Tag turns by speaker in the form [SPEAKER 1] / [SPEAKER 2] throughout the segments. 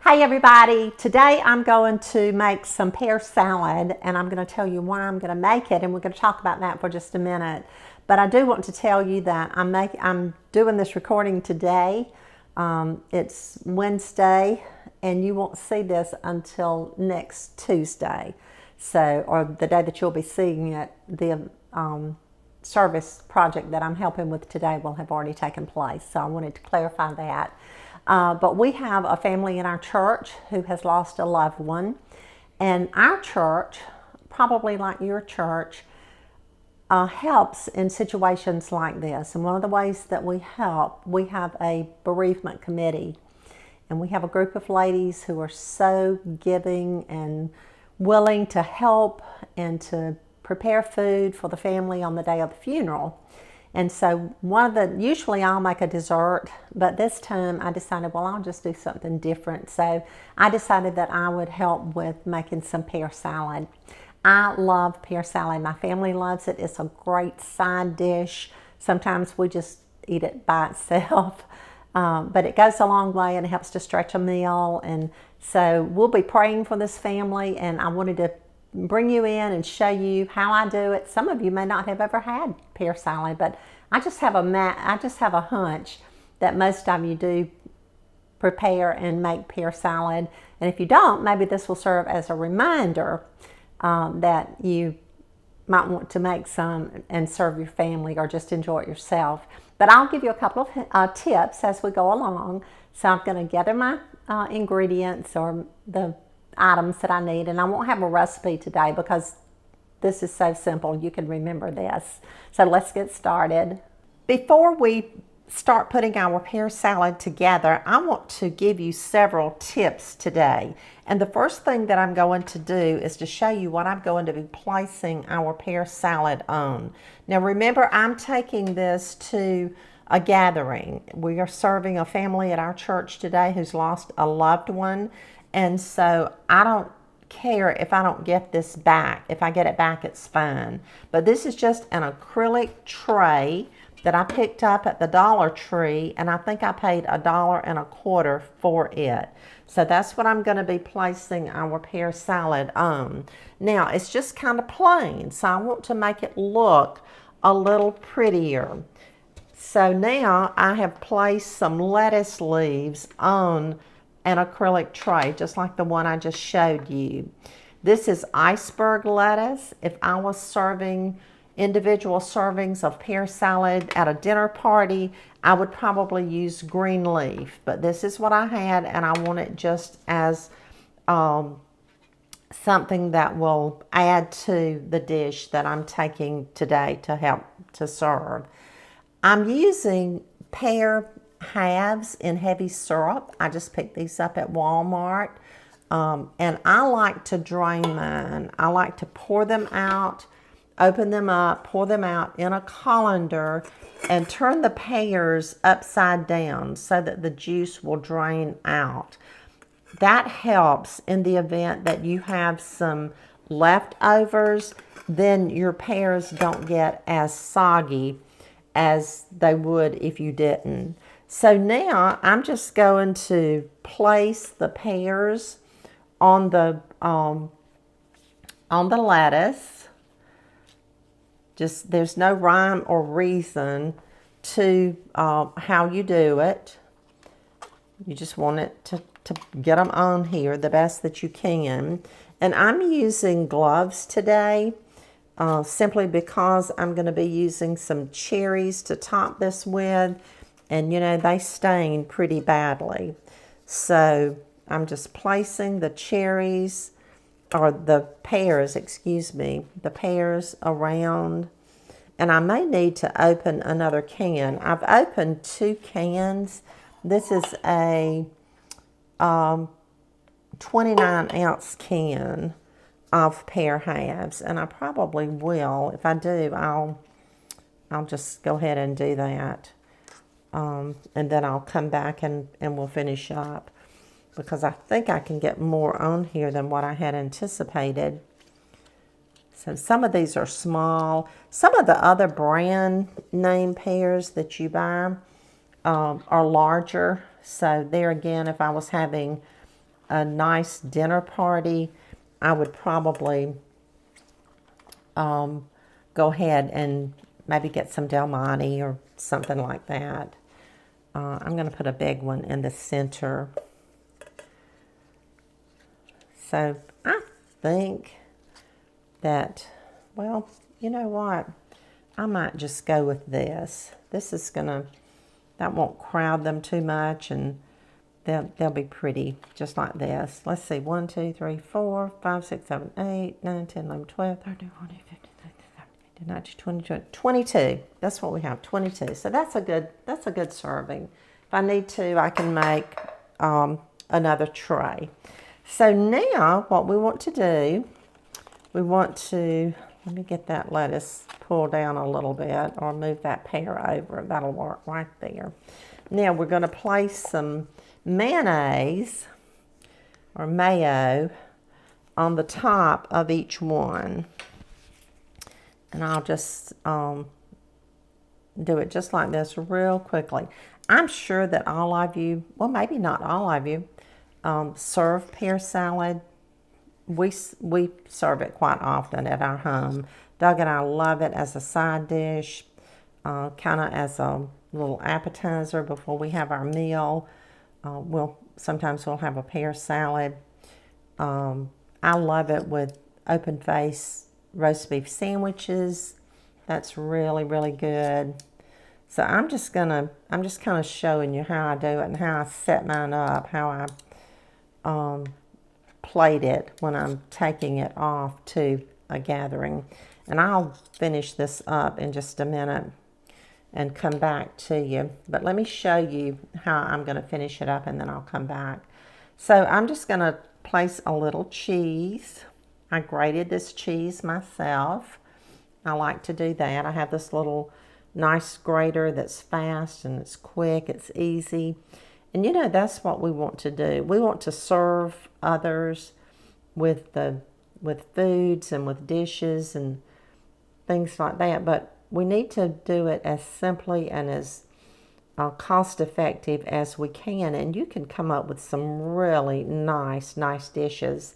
[SPEAKER 1] Hey everybody, today I'm going to make some pear salad and I'm going to tell you why I'm going to make it, and we're going to talk about that for just a minute. But I do want to tell you that I'm doing this recording today. It's Wednesday and you won't see this until next Tuesday. So, or the day that you'll be seeing it, the service project that I'm helping with today will have already taken place. So I wanted to clarify that. But we have a family in our church who has lost a loved one. And our church, probably like your church, helps in situations like this. And one of the ways that we help, we have a bereavement committee. And we have a group of ladies who are so giving and willing to help and to prepare food for the family on the day of the funeral. And so usually I'll make a dessert, but this time I decided, well, I'll just do something different. So I decided that I would help with making some pear salad. I love pear salad. My family loves it. It's a great side dish. Sometimes we just eat it by itself, but it goes a long way and it helps to stretch a meal. And so we'll be praying for this family, and I wanted to bring you in and show you how I do it. Some of you may not have ever had pear salad, but I just have a hunch that most of you do prepare and make pear salad. And if you don't, maybe this will serve as a reminder that you might want to make some and serve your family or just enjoy it yourself. But I'll give you a couple of tips as we go along. So I'm going to gather my ingredients or the items that I need, and I won't have a recipe today because this is so simple you can remember this. So let's get started. Before we start putting our pear salad together, I want to give you several tips today. And the first thing that I'm going to do is to show you what I'm going to be placing our pear salad on. Now remember, I'm taking this to a gathering. We are serving a family at our church today who's lost a loved one. And so I don't care if I don't get this back. If I get it back, it's fine. But this is just an acrylic tray that I picked up at the Dollar Tree, and I think I paid $1.25 for it. So that's what I'm going to be placing our pear salad on. Now, it's just kind of plain, so I want to make it look a little prettier. So now I have placed some lettuce leaves on an acrylic tray, just like the one I just showed you. This is iceberg lettuce. If I was serving individual servings of pear salad at a dinner party, I would probably use green leaf. But this is what I had, and I want it just as something that will add to the dish that I'm taking today to help to serve. I'm using pear halves in heavy syrup. I just picked these up at Walmart, and I like to drain mine. I like to pour them out, open them up, pour them out in a colander, and turn the pears upside down so that the juice will drain out. That helps in the event that you have some leftovers. Then your pears don't get as soggy as they would if you didn't. So now I'm just going to place the pears on the lettuce. Just there's no rhyme or reason to how you do it. You just want it to get them on here the best that you can. And I'm using gloves today simply because I'm going to be using some cherries to top this with. And you know, they stain pretty badly. So I'm just placing the cherries, or the pears, excuse me, the pears around. And I may need to open another can. I've opened 2 cans. This is a 29-ounce can of pear halves. And I probably will. If I do, I'll just go ahead and do that. And then I'll come back and we'll finish up, because I think I can get more on here than what I had anticipated. So some of these are small. Some of the other brand name pears that you buy are larger. So there again, if I was having a nice dinner party, I would probably go ahead and maybe get some Del Monte or something like that. I'm going to put a big one in the center. So I think that, well, you know what? I might just go with this. This is that won't crowd them too much, and they'll be pretty just like this. Let's see, 1, 2, 3, 4, 5, 6, 7, 8, 9, 10, 11, 12, 13, 14, 15, 16, 17, 18, 19, 20, 22. That's what we have, 22. So that's a good serving. If I need to, I can make another tray. So now what we want to do, let me get that lettuce pulled down a little bit, or move that pear over. That'll work right there. Now we're going to place some mayonnaise or mayo on the top of each one. And I'll just do it just like this real quickly. I'm sure that all of you, well, maybe not all of you, serve pear salad. We serve it quite often at our home. Doug and I love it as a side dish, kind of as a little appetizer before we have our meal. Sometimes we'll have a pear salad. I love it with open face roast beef sandwiches. That's really, really good. So I'm just kind of showing you how I do it and how I set mine up, how I plate it when I'm taking it off to a gathering. And I'll finish this up in just a minute and come back to you. But let me show you how I'm going to finish it up, and then I'll come back. So I'm just going to place a little cheese. I grated this cheese myself. I like to do that. I have this little nice grater that's fast and it's quick, it's easy. And you know, that's what we want to do. We want to serve others with foods and with dishes and things like that, but we need to do it as simply and as cost effective as we can. And you can come up with some really nice dishes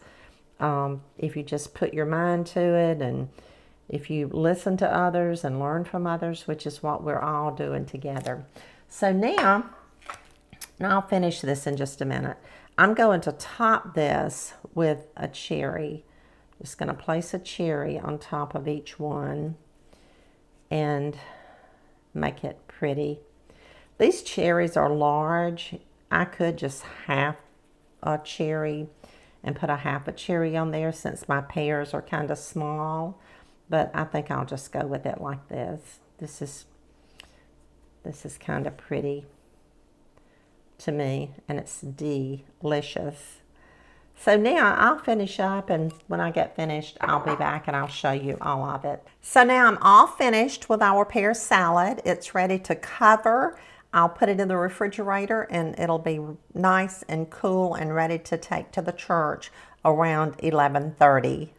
[SPEAKER 1] if you just put your mind to it, and if you listen to others and learn from others, which is what we're all doing together. So now I'll finish this in just a minute. I'm going to top this with a cherry. Just going to place a cherry on top of each one and make it pretty. These cherries are large. I could just half a cherry and put a half a cherry on there since my pears are kind of small. But I think I'll just go with it like this. This is kind of pretty to me, and it's delicious. So now I'll finish up, and when I get finished, I'll be back and I'll show you all of it. So now I'm all finished with our pear salad. It's ready to cover. I'll put it in the refrigerator, and it'll be nice and cool and ready to take to the church around 11:30.